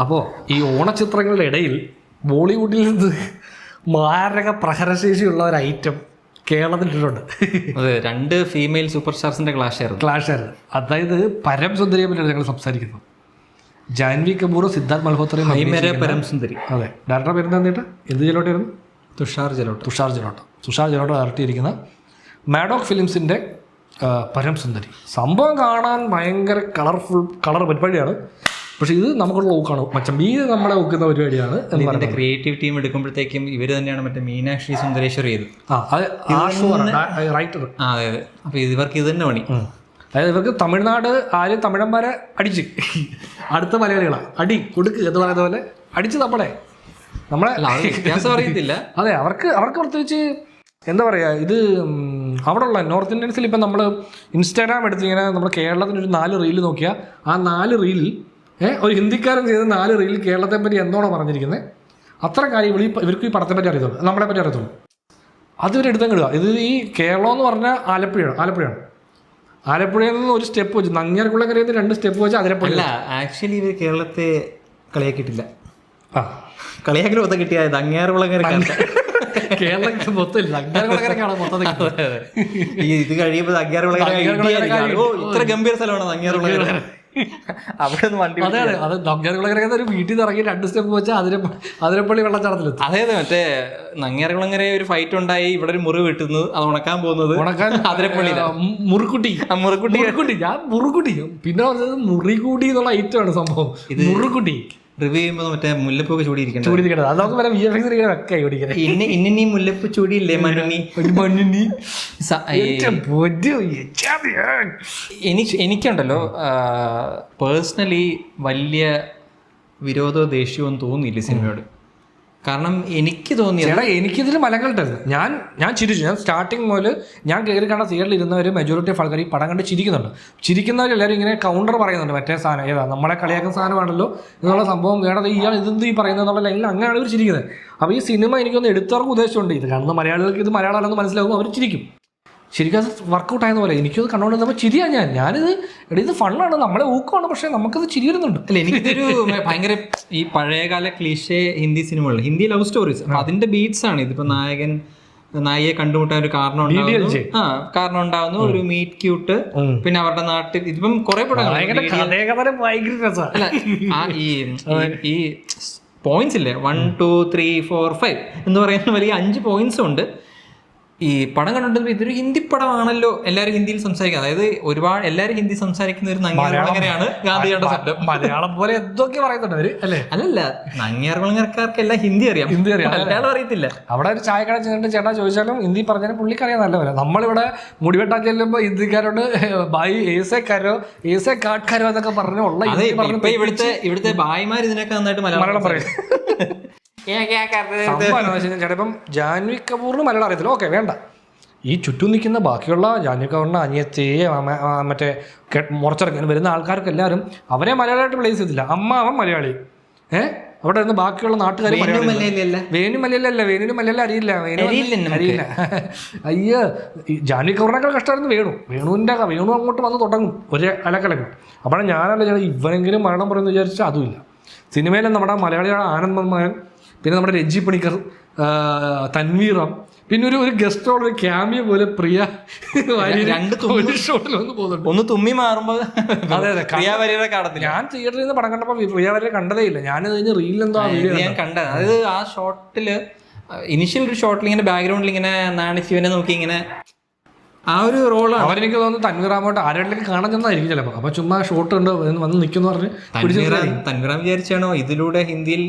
അപ്പോൾ ഈ ഓണച്ചിത്രങ്ങളുടെ ഇടയിൽ ബോളിവുഡിൽ നിന്ന് മാരക പ്രഹരശേഷിയുള്ള ഒരു ഐറ്റം കേരളത്തിലിട്ടുണ്ട്. അതെ, 2 ഫീമെയിൽ സൂപ്പർ സ്റ്റാർസിന്റെ ക്ലാഷ് ആയിരുന്നു. അതായത് പരം സുന്ദരിയെ പറ്റിയാണ് ഞങ്ങൾ സംസാരിക്കുന്നത്. ജാൻവി കപൂർ, സിദ്ധാർത്ഥ് മൽഹോത്രയും പരം സുന്ദരി. അതെ, ഡയറക്ടർ പേര് എന്താ? എന്ത് ജലോട്ടായിരുന്നു? തുഷാർ ജലോട്ട് ഡയറക്റ്റ് മാഡോക് ഫിലിംസിൻ്റെ പരം സുന്ദരി. സംഭവം കാണാൻ ഭയങ്കര കളർ പരിപാടിയാണ്. പക്ഷെ ഇത് നമുക്കുള്ള ഊക്കാണ്, മച്ചമ്പി നമ്മളെ ഊക്കുന്ന പരിപാടിയാണ്. ഇതിന്റെ ക്രിയേറ്റീവ് ടീം എടുക്കുമ്പോഴത്തേക്കും ഇവർ തന്നെയാണ് മറ്റേ മീനാക്ഷി സുന്ദരേശ്വരി ചെയ്ത്. റൈറ്റർ. അതെ. അപ്പൊ ഇവർക്ക് ഇത് തന്നെ പണി. അതായത് ഇവർക്ക് തമിഴ്നാട് ആരും തമിഴന്മാരെ അടിച്ച് അടുത്ത മലയാളികളാണ് അടി കൊടുക്കുക എന്ന് പറയുന്ന പോലെ അടിച്ച് നമ്മളെ വ്യത്യാസം അറിയത്തില്ല. അതെ, അവർക്ക് പ്രത്യേകിച്ച് എന്താ പറയുക, ഇത് അവിടെയുള്ള നോർത്ത് ഇന്ത്യൻസിൽ ഇപ്പം നമ്മൾ ഇൻസ്റ്റാഗ്രാം എടുത്തിങ്ങനെ നമ്മൾ കേരളത്തിൻ്റെ ഒരു 4 റീല് നോക്കിയാൽ ആ 4 റീലിൽ ഒരു ഹിന്ദിക്കാരൻ ചെയ്ത 4 റീലിൽ കേരളത്തെ പറ്റി എന്തോണോ പറഞ്ഞിരിക്കുന്നത് അത്ര കാര്യം ഇവർക്ക് ഈ പടത്തെ പറ്റി അറിയത്തുള്ളൂ, നമ്മളെ പറ്റി അറിയത്തുള്ളൂ. അത് ഇവരെടുത്തങ്ങിടുക. ഇത് ഈ കേരളം എന്ന് പറഞ്ഞാൽ ആലപ്പുഴയാണ്. ആലപ്പുഴയിൽ നിന്ന് ഒരു സ്റ്റെപ്പ് വെച്ച് നങ്ങ്യാർകുളങ്ങരയിൽ നിന്ന് 2 സ്റ്റെപ്പ് വെച്ച് അതിരപ്പള്ളി. അല്ല, ആക്ച്വലി ഇവർ കേരളത്തെ കളിയാക്കിയിട്ടില്ല. കളിയാക്കൽ മൊത്തം കിട്ടിയത് നങ്ങ്യാർകുളങ്ങര. കേരളത്തിൽ മൊത്തമില്ല, നങ്ങ്യാർകുളങ്ങരക്കാണ് മൊത്തത്തിൽ. ഇത് കഴിയുമ്പോൾ നങ്ങ്യാർകുളങ്ങര ഇത്ര ഗംഭീര സ്ഥലമാണ് നങ്ങ്യാർകുളങ്ങര. അവിടെ വണ്ടി അത് നങ്ങ്യാർകുളങ്ങര ഒരു വീട്ടിൽ നിന്ന് ഇറങ്ങി 2 സ്റ്റെപ്പ് വെച്ചാൽ അതിരപ്പള്ളി വെള്ളച്ചാട്ടത്തിലെത്തും. അതെ, മറ്റേ നങ്ങ്യാർകുളങ്ങര ഒരു ഫൈറ്റ് ഉണ്ടായി, ഇവിടെ ഒരു മുറിവ് കിട്ടുന്നത്, അത് ഉണക്കാൻ പോകുന്നത് അതിരപ്പള്ളി. മുറുക്കുട്ടി. ഞാൻ മുറുക്കുട്ടി പിന്നെ പറഞ്ഞത് മുറികൂട്ടി എന്നുള്ള ഐറ്റമാണ് സംഭവം. ഇത് മുറുക്കുട്ടി റിവ്യൂ ചെയ്യുമ്പോൾ മറ്റേ മുല്ലപ്പൊക്കെ ചൂടിയിരിക്കണം. അത് നമുക്ക് വരെ VFX വെക്കായി ഇന്ന മുല്ലപ്പ് ചൂടിയില്ലേ മണ്ണുണ്ണി. എനിക്കുണ്ടല്ലോ പേഴ്സണലി വലിയ വിരോധമോ ദേഷ്യമോ തോന്നിയില്ല സിനിമയോട്. കാരണം എനിക്ക് തോന്നിയത് എനിക്കിതിൽ മലങ്ങളുണ്ടായിരുന്നു. ഞാൻ ചിരിച്ചു. ഞാൻ സ്റ്റാർട്ടിങ് മുതൽ ഞാൻ കയറി കാണാൻ തിയേറ്ററിൽ ഇരുന്നവർ മെജോറിറ്റി ഓഫ് ആൾക്കാർ ഈ പടം കണ്ട് ചിരിക്കുന്നവരെല്ലാവരും ഇങ്ങനെ കൗണ്ടർ പറയുന്നുണ്ട്. മറ്റേ സാധനം ഏതാ നമ്മളെ കളിയാക്കുന്ന സാധനമാണല്ലോ എന്നുള്ള സംഭവം വേണത് ഇയാൾ ഇതെന്ത് ഈ പറയുന്നത് എന്നുള്ള ലൈനിൽ അങ്ങനെയാണ് ഇവർ ചിരിക്കുന്നത്. അപ്പോൾ ഈ സിനിമ എനിക്കൊന്ന് എടുത്തവർക്ക് ഉദ്ദേശമുണ്ട്. ഇത് കാണുന്ന മലയാളികൾക്ക് ഇത് മലയാളമല്ലെന്ന് മനസ്സിലാകും, അവർ ചിരിക്കും. ശരിക്കും അത് വർക്കൗട്ട് ആയെന്ന് പോലെ എനിക്കത് കണ്ടുകൊണ്ടിരുന്നപ്പോൾ ചിരിയാണ്. ഞാനിത് ഇത് ഫണ്ണാണ്, നമ്മളെ ഊക്കമാണ്, പക്ഷേ നമുക്കത് ചിരി വരുന്നുണ്ട്. അല്ല, എനിക്കൊരു ഭയങ്കര ഈ പഴയകാല ക്ലീഷേ ഹിന്ദി സിനിമകൾ, ഹിന്ദി ലവ് സ്റ്റോറീസ്, അപ്പം അതിന്റെ ബീറ്റ്സ് ആണ് ഇതിപ്പോൾ നായികയെ കണ്ടുമുട്ടാൻ ഒരു കാരണം ഉണ്ടാവുന്നു, ഒരു മീറ്റ് ക്യൂട്ട്, പിന്നെ അവരുടെ നാട്ടിൽ ഇതിപ്പം കുറെ ഈ പോയിന്റ്സ് ഇല്ലേ 1 2 3 4 5 എന്ന് പറയുന്ന വലിയ 5 പോയിന്റ്സും ഉണ്ട്. ഈ പടം കണ്ടിട്ട് ഇതൊരു ഹിന്ദി പടമാണല്ലോ, എല്ലാവരും ഹിന്ദിയിൽ സംസാരിക്കുക. അതായത് ഒരുപാട് എല്ലാവരും ഹിന്ദി സംസാരിക്കുന്ന ഒരു നങ്ങ്യാർകുളങ്ങരയാണ് ഗാന്ധിയുടെ ശബ്ദം. മലയാളം പോലെ എന്തൊക്കെ പറയുന്നുണ്ട് അവര് അല്ലേ? അല്ലല്ല, നങ്ങ്യാർകുളങ്ങരക്കാർക്കെല്ലാം ഹിന്ദി അറിയാം, മലയാളം അറിയത്തില്ല. അവിടെ ഒരു ചായക്കട ചെന്നിട്ട് ചേട്ടാ ചോദിച്ചാലും ഹിന്ദി പറഞ്ഞാലും പുള്ളിക്കറിയാൻ നല്ല പോലെ. നമ്മളിവിടെ മുടിവെട്ടാൻ ചെല്ലുമ്പോൾ ഹിന്ദിക്കാരോട് ബായി ഏസേ കരോ ഏസേ കാട്ട്കാരോ എന്നൊക്കെ പറഞ്ഞുള്ള ഇവിടുത്തെ ബായിമാർ ഇതിനൊക്കെ നന്നായിട്ട് മലയാളം പറയും. ചേട്ടപ്പം ജാൻവി കപൂറിന് മലയാളം അറിയത്തില്ല, ഓക്കെ വേണ്ട. ഈ ചുറ്റും നിൽക്കുന്ന ബാക്കിയുള്ള ജാൻവി കപൂറിന്റെ അനിയത്തിയെ മറ്റേ മുറച്ചിറങ്ങി വരുന്ന ആൾക്കാർക്ക് എല്ലാവരും അവരെ മലയാളമായിട്ട് പ്ലേസ് ചെയ്തില്ല. അവൻ മലയാളി. അവിടെ നിന്ന് ബാക്കിയുള്ള നാട്ടുകാർ വേണു മലയാളം അറിയില്ല. അയ്യോ, ജാൻവി കപൂറിനേക്കാൾ കഷ്ടമായിരുന്നു വേണു അങ്ങോട്ട് വന്ന് തുടങ്ങും ഒരു അലക്കലക്കും. അപ്പോഴാണ് ഞാനല്ല ചേട്ടാ ഇവനെങ്കിലും മരണം പറയുമെന്ന് വിചാരിച്ചാൽ അതുമില്ല. സിനിമയിലെ നമ്മുടെ മലയാളിയുടെ ആനന്ദ് മന്മഥൻ, പിന്നെ നമ്മുടെ രഞ്ജി പണിക്കർ, തൻവീറാം, പിന്നെ ഒരു ഗസ്റ്റ് റോൾ, ഒരു ക്യാമിയോ പോലെ പ്രിയ ഷോട്ടിലൊന്ന് പോകുന്നുണ്ട്. ഒന്ന് തുമ്മി മാറുമ്പോൾ ഞാൻ തിയേറ്ററിൽ നിന്ന് പടം കണ്ടപ്പോൾ പ്രിയ വരെ കണ്ടതേ ഇല്ല. ഞാൻ കഴിഞ്ഞ റീലിൽ എന്തോ ഞാൻ കണ്ടത്. അതായത് ആ ഷോട്ടില് ഇനിഷ്യൽ ഒരു ഷോട്ടിൽ ഇങ്ങനെ ബാക്ക്ഗ്രൗണ്ടിൽ ഇങ്ങനെ നാണിശിവനെ നോക്കി ഇങ്ങനെ ആ ഒരു റോളാണ്. അവരെനിക്ക് തോന്നുന്നു തൻവീറാമോട്ട് ആരെങ്കിലും കാണാൻ ചെന്നായിരിക്കും ചിലപ്പോൾ. അപ്പൊ ചുമ്മാ ഷോട്ട് ഉണ്ട് വന്ന് നിൽക്കുന്ന പറഞ്ഞ് തൻവീറാം വിചാരിച്ചാണോ ഇതിലൂടെ ഹിന്ദിയിൽ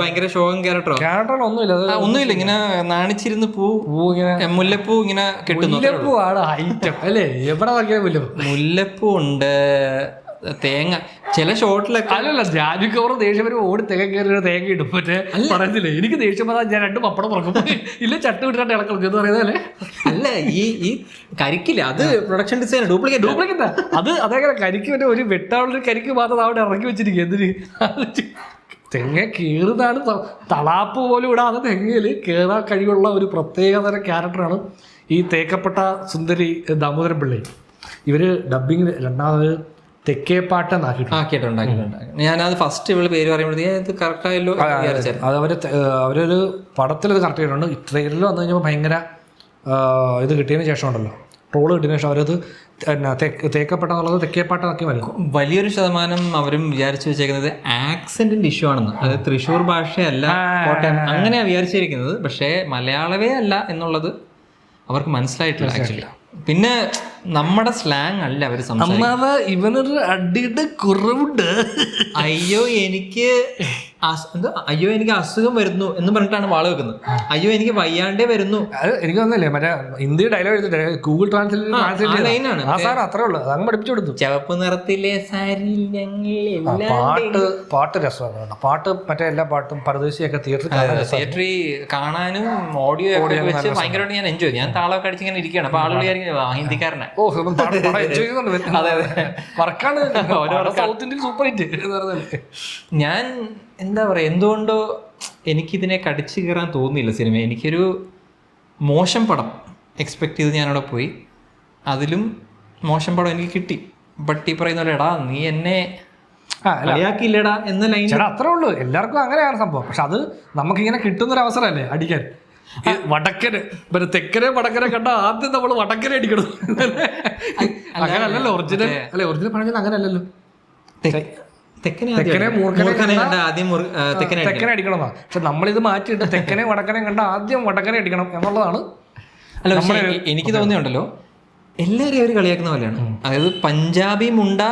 ഭയങ്കര ഷോകം ഒന്നുമില്ല, ഇങ്ങനെ നാണിച്ചിരുന്ന് മുല്ലപ്പൂ ഇങ്ങനെ കെട്ടുന്നു. മുല്ലപ്പൂ ഉണ്ട്, തേങ്ങ ചില ഷോട്ടിലൊക്കെ. അല്ലല്ല, ജാൻവി കപൂർ ദേഷ്യം വരും ഓടി തേങ്ങ കയറി തേങ്ങ ഇടും. മറ്റേ പറയത്തില്ലേ എനിക്ക് ദേഷ്യം വന്നാൽ ഞാൻ 2 പപ്പടം തുറക്കും, ഇല്ല ചട്ട് വിട്ടിട്ട് ഇളക്കും എന്ന് പറയുന്നതല്ലേ. അല്ല, ഈ കരിക്കില്ല, അത് പ്രൊഡക്ഷൻ ഡിസൈൻ ഡ്യൂപ്ലിക്കേറ്റ്. അത് അതേപോലെ കരിക്ക് മറ്റേ ഒരു വെട്ടാവുള്ളൊരു കരിക്ക് മാത്രം അവിടെ ഇറക്കി വെച്ചിരിക്കും. എന്തിന് തെങ്ങ കയറുന്നതാണ് തളാപ്പ് പോലും ഇടാതെ തെങ്ങയിൽ കയറാൻ കഴിവുള്ള ഒരു പ്രത്യേകതര ക്യാരക്ടറാണ് ഈ തേക്കപ്പെട്ട സുന്ദരി ദാമോദരൻ പിള്ളി. ഇവർ ഡബ്ബിങ് രണ്ടാമത് തെക്കേപ്പാട്ട് എന്നാക്കിയിട്ടുണ്ട്. ആക്കിയിട്ടുണ്ട്. ഞാനത് ഫസ്റ്റ് ഇവള് പേര് പറയുമ്പോഴത്തേക്ക് ഇത് കറക്റ്റ് ആയല്ലോ വിചാരിച്ചായിരുന്നു. അത് അവരൊരു പടത്തിൽ ഇത് കറക്റ്റ് ചെയ്തിട്ടുണ്ട്. ട്രെയിലറിൽ വന്നു കഴിഞ്ഞപ്പോൾ ഭയങ്കര ഇത് കിട്ടിയതിന് ശേഷം ഉണ്ടല്ലോ, ട്രോള് കിട്ടിയതിന് ശേഷം അവരത് തേക്കപ്പെട്ടെന്നുള്ളത് തെക്കേപ്പാട്ടാക്കി വരും. വലിയൊരു ശതമാനം അവരും വിചാരിച്ചു വെച്ചേക്കുന്നത് ആക്സെന്റിന്റെ ഇഷ്യൂ ആണെന്ന്. അതായത് തൃശ്ശൂർ ഭാഷയല്ല കോട്ടയം അങ്ങനെയാണ് വിചാരിച്ചിരിക്കുന്നത്. പക്ഷേ മലയാളമേ അല്ല എന്നുള്ളത് അവർക്ക് മനസ്സിലായിട്ടില്ല ആക്ച്വലി. പിന്നെ നമ്മുടെ സ്ലാങ് അല്ല അവർ സംസാരിക്കുന്നത്. ഇവനൊരു അടിയുടെ കുറവുണ്ട്. അയ്യോ എനിക്ക് അസുഖം വരുന്നു എന്ന് പറഞ്ഞിട്ടാണ് വാള് വെക്കുന്നത്. അയ്യോ എനിക്ക് വയ്യാണ്ടേ വരുന്നു. അത് എനിക്ക് തോന്നുന്നില്ലേ, മറ്റേ ഹിന്ദി ഡയലോഗ് എഴുതിട്ട് ഗൂഗിൾ ട്രാൻസ്ലേറ്റ് അത്രേ ഉള്ളൂ. അതങ്ങ് പഠിപ്പിച്ചു കൊടുത്തു. ചുവപ്പ് നിറത്തിലെ പാട്ട് രസമാണ്. പാട്ട് മറ്റേ എല്ലാ പാട്ടും പരദേശിയൊക്കെ തിയേറ്ററിൽ കാണാനും ഓഡിയോ വെച്ച് ഭയങ്കരമായിട്ട് ഞാൻ എൻജോയ്. ഞാൻ താളമൊക്കെ അടിച്ച് ഇങ്ങനെ ഇരിക്കുകയാണ്. അപ്പൊ ആളുകൾ ഹിന്ദിക്കാരനെ സൂപ്പർ ഹിറ്റ്. ഞാൻ എന്താ പറയാ, എന്തുകൊണ്ടോ എനിക്കിതിനെ കടിച്ചു കയറാൻ തോന്നിയില്ല സിനിമ. എനിക്കൊരു മോശം പടം എക്സ്പെക്ട് ചെയ്ത് ഞാനവിടെ പോയി. അതിലും മോശം പടം എനിക്ക് കിട്ടി. ബട്ട് ഈ പറയുന്ന പോലെ എടാ നീ എന്നെ കളിയാക്കിയില്ലടാ എന്ന ലൈൻ അത്രേ ഉള്ളൂ. എല്ലാവർക്കും അങ്ങനെയാണ് സംഭവം. പക്ഷെ അത് നമുക്കിങ്ങനെ കിട്ടുന്നൊരു അവസരമല്ലേ അടിക്കാൻ. വടക്കന് തെക്കനെ വടക്കനെ കണ്ട ആദ്യം നമ്മൾ വടക്കനെ അടിക്കണം. അങ്ങനല്ലല്ലോ ഒറിജിനൽ. അല്ലെ ഒറിജിനൽ പറഞ്ഞത് അങ്ങനല്ലല്ലോ. തെക്കനെ അടിക്കണമെന്നാ. പക്ഷെ നമ്മളിത് മാറ്റിയിട്ട് തെക്കനെ വടക്കനെ കണ്ട ആദ്യം വടക്കനെ അടിക്കണം എന്നുള്ളതാണ്. അല്ല എനിക്ക് തോന്നിയുണ്ടല്ലോ എല്ലാവരും അവർ കളിയാക്കുന്ന പോലെയാണ്. അതായത് പഞ്ചാബി മുണ്ട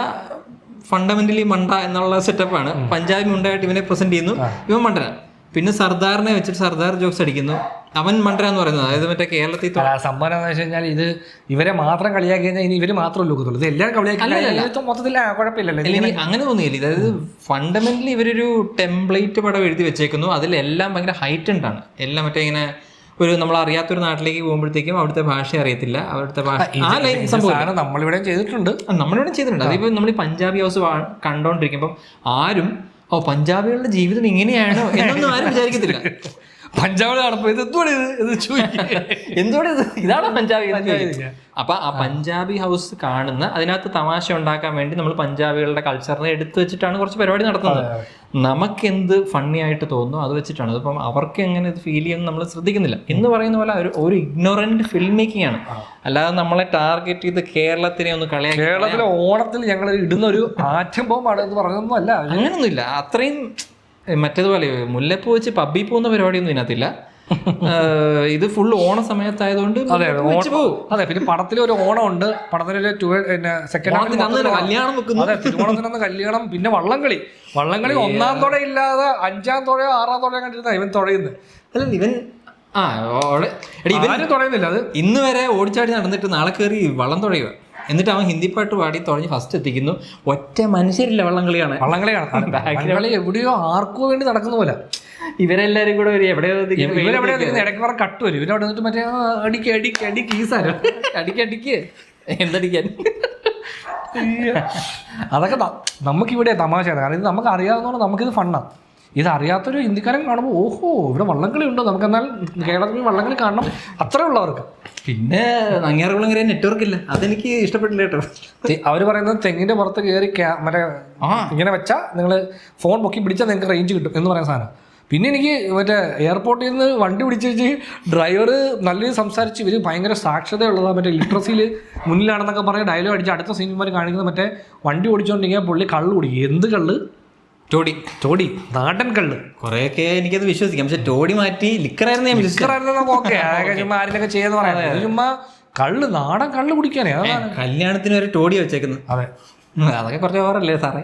ഫണ്ടമെന്റലി മണ്ട എന്നുള്ള സെറ്റപ്പാണ്. പഞ്ചാബി മുണ്ടായിട്ട് ഇവനെ പ്രസന്റ് ചെയ്യുന്നു, ഇവൻ മണ്ടന. പിന്നെ സർദാറിനെ വെച്ചിട്ട് സർദാർ ജോക്സ് അടിക്കുന്നു, അവൻ മണ്ടന എന്ന് പറയുന്നത്. അതായത് മറ്റേ കേരളത്തിൽ സംഭവം എന്താണെന്ന് വെച്ച് കഴിഞ്ഞാൽ ഇത് ഇവരെ മാത്രം കളിയാക്കി കഴിഞ്ഞാൽ ഇനി ഇവര് മാത്രം ലോകത്തുള്ളൂ. ഇത് എല്ലാവരും കളിയാക്കി മൊത്തത്തിൽ കുഴപ്പമില്ലല്ലോ. അങ്ങനെ തോന്നിയില്ല. അതായത് ഫണ്ടമെന്റലി ഇവരൊരു ടെംപ്ലേറ്റ് പടം എഴുതി വെച്ചേക്കുന്നു. അതിലെല്ലാം ഭയങ്കര ഹൈറ്റൻഡ് ആണ്. എല്ലാം മറ്റേ ഇങ്ങനെ ഒരു നമ്മൾ അറിയാത്തൊരു നാട്ടിലേക്ക് പോകുമ്പോഴത്തേക്കും അവിടുത്തെ ഭാഷ അറിയത്തില്ല. അവിടുത്തെ ഭാഷ ആ ലൈൻ സംഭവം നമ്മളിവിടെ ചെയ്തിട്ടുണ്ട്. അതിപ്പോ നമ്മൾ ഈ പഞ്ചാബി ഹൗസ് കണ്ടോണ്ടിരിക്കുമ്പോൾ ആരും പഞ്ചാബികളുടെ ജീവിതം ഇങ്ങനെയാണോ എന്നൊന്നും ആരും വിചാരിക്കത്തില്ല. പഞ്ചാബിൽ നടപ്പോ എന്തുകൊണ്ട് ഇതാണ് പഞ്ചാബി. അപ്പൊ ആ പഞ്ചാബി ഹൗസ് കാണുന്ന അതിനകത്ത് തമാശ ഉണ്ടാക്കാൻ വേണ്ടി നമ്മൾ പഞ്ചാബികളുടെ കൾച്ചറിനെ എടുത്തു വെച്ചിട്ടാണ് കുറച്ച് പരിപാടി നടത്തുന്നത്. നമുക്ക് എന്ത് ഫണ്ണി ആയിട്ട് തോന്നുന്നു അത് വെച്ചിട്ടാണ്. അതിപ്പം അവർക്ക് എങ്ങനെ ഇത് ഫീൽ ചെയ്യുമെന്ന് നമ്മൾ ശ്രദ്ധിക്കുന്നില്ല. എന്ന് പറയുന്ന പോലെ ഒരു ഇഗ്നോറന്റ് ഫിലിം മേക്കിംഗ് ആണ്. അല്ലാതെ നമ്മളെ ടാർഗറ്റ് ചെയ്ത് കേരളത്തിനെ ഒന്ന് കളിയാക്കി കേരളത്തിലെ ഓണത്തിൽ ഞങ്ങൾ ഇടുന്ന ഒരു ആറ്റം ബോംബാണ് എന്ന് പറഞ്ഞൊന്നും അല്ല. അങ്ങനൊന്നുമില്ല. അത്രയും മറ്റേതുപോലെ മുല്ലപ്പൂ വെച്ച് പബ്ബി പോകുന്ന പരിപാടിയൊന്നും ഇതിനകത്തില്ല. ഇത് ഫുൾ ഓണ സമയത്തായതുകൊണ്ട് അതെ. പിന്നെ പടത്തിൽ ഒരു ഓണം ഉണ്ട്. പടത്തിലൊരു കല്യാണം വെക്കുന്നു. അതെ, തിരുവോണത്തിനന്ന് കല്യാണം. പിന്നെ വള്ളംകളി 1-ാം തുഴ ഇല്ലാതെ 5-ാം തുഴയോ 6-ാം തുഴയോ കണ്ടിരുന്ന ഇവൻ തുഴയുന്നത്. അല്ല ഇവൻ ഇവനും തുഴയുന്നില്ല. അത് ഇന്ന് വരെ ഓടിച്ചാടി നടന്നിട്ട് നാളെ കയറി വള്ളം തുഴയുക. എന്നിട്ട് അവൻ ഹിന്ദി പാട്ട് പാടി തുഴഞ്ഞ് ഫസ്റ്റ് എത്തിക്കുന്നു. ഒറ്റ മനുഷ്യരില്ല വള്ളംകളിയാണ്. വള്ളംകളി എവിടെയോ ആർക്കോ വേണ്ടി നടക്കുന്ന പോലെ. ഇവരെല്ലാരും കൂടെ ഇവരെവിടെയോ ഇടയ്ക്ക് പറഞ്ഞ കട്ട് വരും. ഇവരവിടെ നിന്നിട്ട് മറ്റേ അടിക്ക് ഈസാരോ അടിക്ക് എന്തടിക്കാൻ. അതൊക്കെ നമുക്കിവിടെ തമാശയാണ്. കാരണം ഇത് നമുക്ക് അറിയാവുന്നതുകൊണ്ട് നമുക്കിത് ഫണ്ണാണ്. ഇത് അറിയാത്തൊരു ഹിന്ദിക്കാരൻ കാണുമ്പോൾ ഓഹോ ഇവിടെ വള്ളംകളി ഉണ്ടോ, നമുക്കെന്നാൽ കേരളത്തിൽ വള്ളംകളി കാണണം, അത്രേ ഉള്ളവർക്ക്. പിന്നെ നങ്ങിയാറുകുളങ്ങര നെറ്റ്വർക്ക് ഇല്ല, അതെനിക്ക് ഇഷ്ടപ്പെട്ടില്ല കേട്ടോ. അവർ പറയുന്നത് തെങ്ങിന്റെ പുറത്ത് കയറി മറ്റേ ഇങ്ങനെ വെച്ചാൽ നിങ്ങൾ ഫോൺ പൊക്കി പിടിച്ചാൽ നിങ്ങൾക്ക് റേഞ്ച് കിട്ടും എന്ന് പറയുന്ന സാധനം. പിന്നെ എനിക്ക് മറ്റേ എയർപോർട്ടിൽ നിന്ന് വണ്ടി പിടിച്ച് വെച്ച് ഡ്രൈവർ നല്ല സംസാരിച്ച് ഇവർ ഭയങ്കര സാക്ഷരതയുള്ളതാണ്, മറ്റേ ലിറ്ററസിയിൽ മുന്നിലാണെന്നൊക്കെ പറഞ്ഞ് ഡയലോഗ് അടിച്ച് അടുത്ത സിനിമ കാണിക്കുന്നത് മറ്റേ വണ്ടി ഓടിച്ചുകൊണ്ടിരിക്കുക പുള്ളി കള്ള് കുടിക്കും. എന്ത് കള്ള്? ടോഡി നാടൻ കള്ള്. കുറെയൊക്കെ എനിക്കത് വിശ്വസിക്കാം. പക്ഷെ ടോഡി മാറ്റി ലിക്കറായിരുന്നു ഓക്കെ ചുമ്മാ ആരിലൊക്കെ ചെയ്യാന്ന് പറയാം. ചുമ്മാ കള്ള് നാടൻ കള്ള് കുടിക്കാനേ. കല്യാണത്തിന് ഒരു ടോഡി വെച്ചേക്കുന്നു. അതെ, അതൊക്കെ കുറച്ച് ഓവറല്ലേ സാറേ.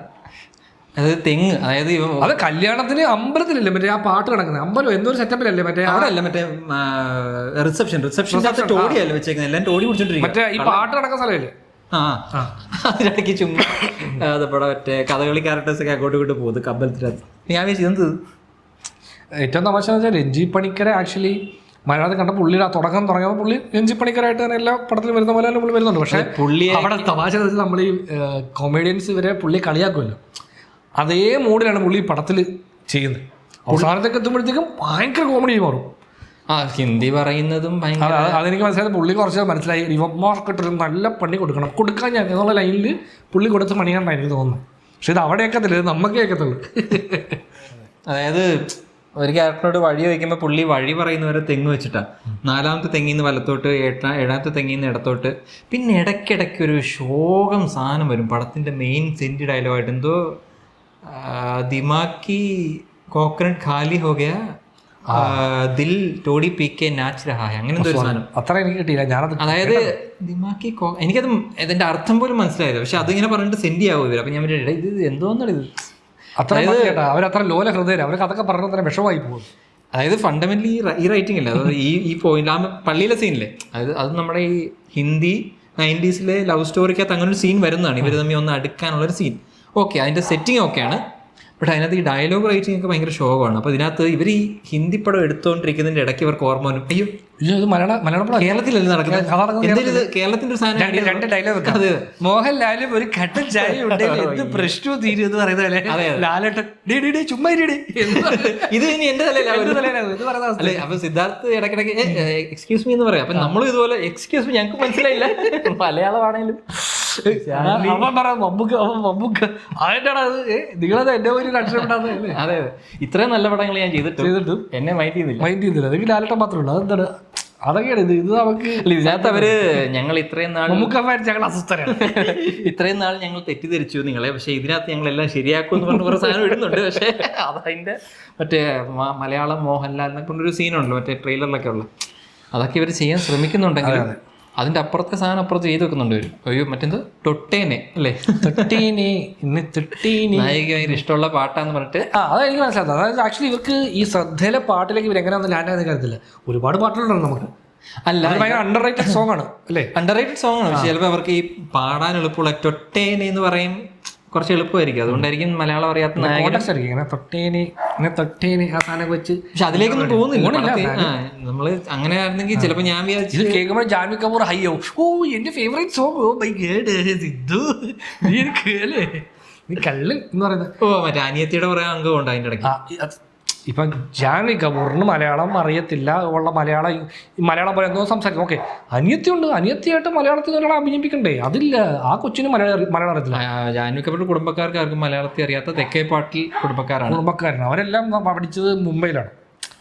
അത് തെങ്ങ്, അതായത് അത് കല്യാണത്തിന് അമ്പലത്തിലല്ലേ മറ്റേ ആ പാട്ട് കിടക്കുന്നത്. അമ്പലം എന്തൊരു സെറ്റപ്പിലല്ലേ മറ്റേ അവിടെ അല്ല മറ്റേ റിസപ്ഷൻ ടോഡിയല്ലേ വെച്ചേക്കുന്നത്. എല്ലാം ടോഡി കുടിച്ചോണ്ടിരിക്കും. മറ്റേ ഈ പാട്ട് കിടക്കുന്ന സ്ഥലമല്ലേ. അതിനിടയ്ക്ക് ചുമ്മാ അതപ്പോടെ മറ്റേ കഥകളി ക്യാരക്ടേഴ്സൊക്കെ അങ്ങോട്ട് ഇങ്ങോട്ട് പോകുന്നത് അമ്പലത്തിനകത്ത്. ഞാൻ വിചാരിച്ചത് ഏറ്റവും തമാശ എന്ന് വെച്ചാൽ രഞ്ജി പണിക്കരെ ആക്ച്വലി മലയാളത്തിൽ കണ്ട പുള്ളിയുടെ ആ തുടങ്ങിയപ്പോൾ പുള്ളി രഞ്ജി പണിക്കരായിട്ട് തന്നെ എല്ലാ പടത്തിലും വരുന്ന പോലെ തന്നെ പുള്ളി വരുന്നുണ്ട്. പക്ഷേ പുള്ളി അവിടെ തമാശ എന്ന് വെച്ചാൽ നമ്മൾ ഈ കൊമേഡിയൻസ് ഇവരെ പുള്ളി കളിയാക്കുമല്ലോ, അതേ മൂഡിലാണ് പുള്ളി പടത്തിൽ ചെയ്യുന്നത്. അവസാനത്തേക്ക് എത്തുമ്പോഴത്തേക്കും ഭയങ്കര കോമഡി മാറും. ഹിന്ദി പറയുന്നതും ഭയങ്കര അതെനിക്ക് മനസ്സിലായത് പുള്ളി കുറച്ച് മനസ്സിലായി യുവമാർക്കിട്ടൊരു നല്ല പണി കൊടുക്കാൻ ഞാൻ എന്നുള്ള ലൈനിൽ പുള്ളി കൊടുത്ത പണിയാണ്ടാണ് എനിക്ക് തോന്നുന്നത്. പക്ഷെ ഇത് അവിടെ കേൾക്കത്തില്ല, ഇത് നമുക്ക് കേൾക്കത്തുള്ളൂ. അതായത് ഒരു ക്യാരക്ടറോട് വഴി വയ്ക്കുമ്പോൾ പുള്ളി വഴി പറയുന്നവരെ തെങ്ങ് വെച്ചിട്ടാണ്. 4ാമത്തെ തെങ്ങിന്ന് വലത്തോട്ട്, 7ാമത്തെ തെങ്ങിന്ന് ഇടത്തോട്ട്. പിന്നെ ഇടയ്ക്കിടയ്ക്ക് ഒരു ശോകം സാധനം വരും പടത്തിൻ്റെ മെയിൻ സെൻറ്റ് ഡയലോഗായിട്ട്. എന്തോ ദിമാക്കി കോക്കനട്ട് ഖാലി ഹോ ഗയാ ദിൽ ടോടി പി കെ നാച്ച് രഹാ അങ്ങനെ എന്തോ ഒരു സാധനം. അത്ര എനിക്ക് കിട്ടിയില്ല ഞാനത്. അതായത് ദിമാക്കി എനിക്കത് ഇതിന്റെ അർത്ഥം പോലും മനസ്സിലായില്ല. പക്ഷെ അതിങ്ങനെ പറഞ്ഞിട്ട് സെൻഡ് ആവും ഇവർ. അപ്പം ഞാൻ ഇത് എന്തോന്നാണ് ഇത്? അവരത്ര ലോല ഹൃദയം, അവർക്ക് അതൊക്കെ പറഞ്ഞാൽ തന്നെ വിഷമായി പോകും. അതായത് ഫണ്ടമെന്റലി ഈ റൈറ്റിംഗ് അല്ലേ, അതായത് ഈ പോയിന്റ് ആ പള്ളിയിലെ സീനില്ലേ, അത് നമ്മുടെ ഈ ഹിന്ദി 90s ലവ് സ്റ്റോറിക്കകത്ത് അങ്ങനെ ഒരു സീൻ വരുന്നതാണ്. ഇവർ തമ്മിൽ ഒന്ന് അടുക്കാനുള്ളൊരു സീൻ. ഓക്കെ, അതിന്റെ സെറ്റിംഗ് ഓക്കെയാണ്. ബട്ട് അതിനകത്ത് ഈ ഡയലോഗ് റൈറ്റിംഗ് ഒക്കെ ഭയങ്കര ശോകമാണ്. അപ്പോൾ ഇതിനകത്ത് ഇവർ ഈ ഹിന്ദി പടം എടുത്തുകൊണ്ടിരിക്കുന്നതിന്റെ ഇടയ്ക്ക് ഇവർക്ക് ഓർമ്മ വരും, അയ്യോ ഇത് മലയാളം കേരളത്തിലല്ലേ നടക്കുന്നത്, എന്തായാലും കേരളത്തിന്റെ ഒരു സാധനം. 2 ഡയലോഗ് മോഹൻലാലും ഒരു കട്ടൻ ചായ ഉണ്ടെങ്കിൽ എന്ത് പ്രശ്നവും തീരും എന്ന് പറയുന്നതല്ലേ ലാലേട്ടൻ ചുമ്മാ ഇത് ഇനി എന്റെ തലയിലെ. അപ്പൊ സിദ്ധാർത്ഥ് ഇടയ്ക്കിടയ്ക്ക് എക്സ്ക്യൂസ് മീ എന്ന് പറയാം. അപ്പൊ നമ്മളും ഇതുപോലെ എക്സ്ക്യൂസ് മീ ഞങ്ങൾക്ക് മനസ്സിലായില്ല മലയാളമാണേലും നിങ്ങളത് എന്റെ ഒരു രക്ഷപ്പെടാതെ. അതെ, ഇത്രയും നല്ല പടങ്ങൾ ഞാൻ ചെയ്തിട്ടും എന്നെ മൈൻഡ് ചെയ്യുന്നില്ല. അതെങ്കിൽ ലാലേട്ടൻ മാത്രമേ ഉള്ളൂ. അതെന്താണ് അതൊക്കെയാണ് ഇത് നമുക്ക് ഇതിനകത്ത് അവര് ഞങ്ങൾ ഇത്രയും നാൾ ഞങ്ങൾ അസ്വസ്ഥരാണ്. ഇത്രയും നാൾ ഞങ്ങൾ തെറ്റിദ്ധരിച്ചു നിങ്ങളെ, പക്ഷെ ഇതിനകത്ത് ഞങ്ങൾ എല്ലാം ശരിയാക്കും എന്ന് പറഞ്ഞ കുറേ സാധനം ഇടുന്നുണ്ട്. പക്ഷെ അതതിന്റെ മറ്റേ മലയാളം മോഹൻലാൽ എന്നൊക്കെ കൊണ്ടൊരു സീനുണ്ടല്ലോ മറ്റേ ട്രെയിലറിലൊക്കെ ഉള്ള, അതൊക്കെ ഇവർ ചെയ്യാൻ ശ്രമിക്കുന്നുണ്ടെങ്കിൽ അതിന്റെ അപ്പുറത്തെ സാധനം അപ്പുറത്ത് ചെയ്ത് വെക്കുന്നുണ്ട് ഇവര്. അയ്യോ മറ്റെന്തോ ടൊട്ടേനെ അല്ലേ, നായിക ഭയങ്കര ഇഷ്ടമുള്ള പാട്ടാന്ന് പറഞ്ഞിട്ട്. അതെനിക്ക് മനസ്സിലാക്കുന്നത്. അതായത് ആക്ച്വലി ഇവർക്ക് ഈ ശ്രദ്ധയിലെ പാട്ടിലേക്ക് ഇവർ എങ്ങനെയാണെന്ന് ലാൻഡ് ആകുന്ന കാര്യത്തില്ല. ഒരുപാട് പാട്ടുകളുണ്ട് നമുക്ക്. അല്ല, ഭയങ്കര അണ്ടർ റേറ്റഡ് സോങ് ആണ് അല്ലേ? അണ്ടർ റേറ്റഡ് സോങ് ആണ്. പക്ഷെ ചിലപ്പോൾ അവർക്ക് ഈ പാടാൻ എളുപ്പമുള്ള ടൊട്ടേനെ എന്ന് പറയും കുറച്ച് എളുപ്പമായിരിക്കും. അതുകൊണ്ടായിരിക്കും മലയാളം അറിയാത്ത വെച്ച്. പക്ഷെ അതിലേക്കൊന്നും പോകുന്നില്ല നമ്മള്. അങ്ങനെ ആയിരുന്നെങ്കിൽ ചിലപ്പോൾ ഞാൻ ഇത് കേൾക്കുമ്പോൾ ജാൻവി കപൂർ ഹയ്യോ ഓ എന്റെ favourite song oh my God Sidhu നീ കള്ള് എന്ന് പറയുന്നത്. ഓ മറ്റേ അനിയത്തിയുടെ കുറെ അംഗം ഉണ്ട് അതിന്റെ ഇടയ്ക്ക്. ഇപ്പം ജാൻവി കപൂറിന് മലയാളം അറിയത്തില്ല, ഉള്ള മലയാളം പോലെ എന്തോ സംസാരിക്കും. ഓക്കെ, അനിയത്തിയുണ്ട്, അനിയത്തിയായിട്ട് മലയാളത്തിൽ ഒരാളെ അഭിനയിപ്പിക്കണ്ടേ? അതില്ല, ആ കൊച്ചിന് മലയാളം അറിയത്തില്ല. ജാൻവി കപൂറിന്റെ കുടുംബക്കാർക്ക് ആർക്കും മലയാളത്തിൽ അറിയാത്ത തെക്കേപ്പാട്ടിൽ കുടുംബക്കാരാണ്. അവരെല്ലാം പഠിച്ചത് മുംബൈയിലാണ്.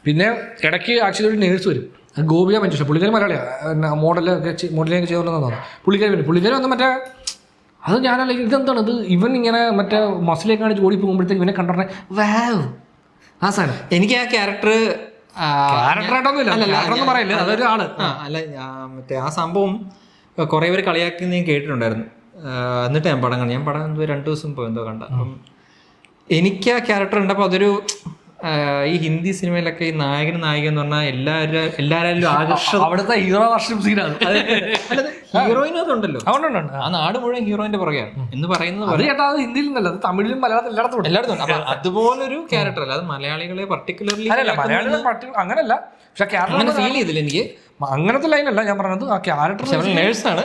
പിന്നെ ഇടയ്ക്ക് ആക്ച്വലി ഒരു നേഴ്സ് വരും, ഗോപിക മഞ്ജുഷ. പുള്ളിക്കാരി മലയാളിയാണ്, മോഡലൊക്കെ ചെയ്തുകൊണ്ടെന്നാണ് പുള്ളിക്കാരി വന്ന് മറ്റേ അത് ഞാനല്ല ഇതെന്താണ് ഇത് ഇവൻ ഇങ്ങനെ മറ്റേ മസിലേക്ക് കാണിച്ച് ഓടി പോകുമ്പോഴത്തേക്ക് ഇവനെ കണ്ടേ വാവ് ആ സാധനം. എനിക്ക് ആ ക്യാരക്ടറായിട്ടൊന്നും പറയില്ല, അതൊരു ആള്. അല്ല മറ്റേ ആ സംഭവം കുറേ പേര് കളിയാക്കി ഞാൻ കേട്ടിട്ടുണ്ടായിരുന്നു. എന്നിട്ട് ഞാൻ പടം 2 ദിവസം പോയി എന്തോ കണ്ട. അപ്പം എനിക്ക് ആ ക്യാരക്ടർ ഉണ്ടപ്പോൾ അതൊരു ഈ ഹിന്ദി സിനിമയിലൊക്കെ ഈ നായകൻ എന്ന് പറഞ്ഞാൽ എല്ലാവരും ആകർഷണം. അവിടുത്തെ ഹീറോ വർഷിപ്പ് സീനാണ്. ഹീറോയിനും അതുണ്ടല്ലോ, ആ നാട് മുഴുവൻ ഹീറോയിന്റെ പുറകെയാണ് എന്ന് പറയുന്നത്. ഹിന്ദിയിൽ നിന്നല്ല, തമിഴിലും മലയാളത്തിൽ എല്ലായിടത്തും ഉണ്ട്. അതുപോലൊരു ക്യാരക്ടർ അല്ല, അത് മലയാളികളെ പർട്ടിക്കുലർലി അങ്ങനല്ല. പക്ഷെ അങ്ങനെ ഫീൽ ചെയ്തില്ല എനിക്ക്. അങ്ങനത്തെ ലൈനല്ല ഞാൻ പറഞ്ഞത്. ആ ക്യാരക്ടർ നേഴ്സാണ്,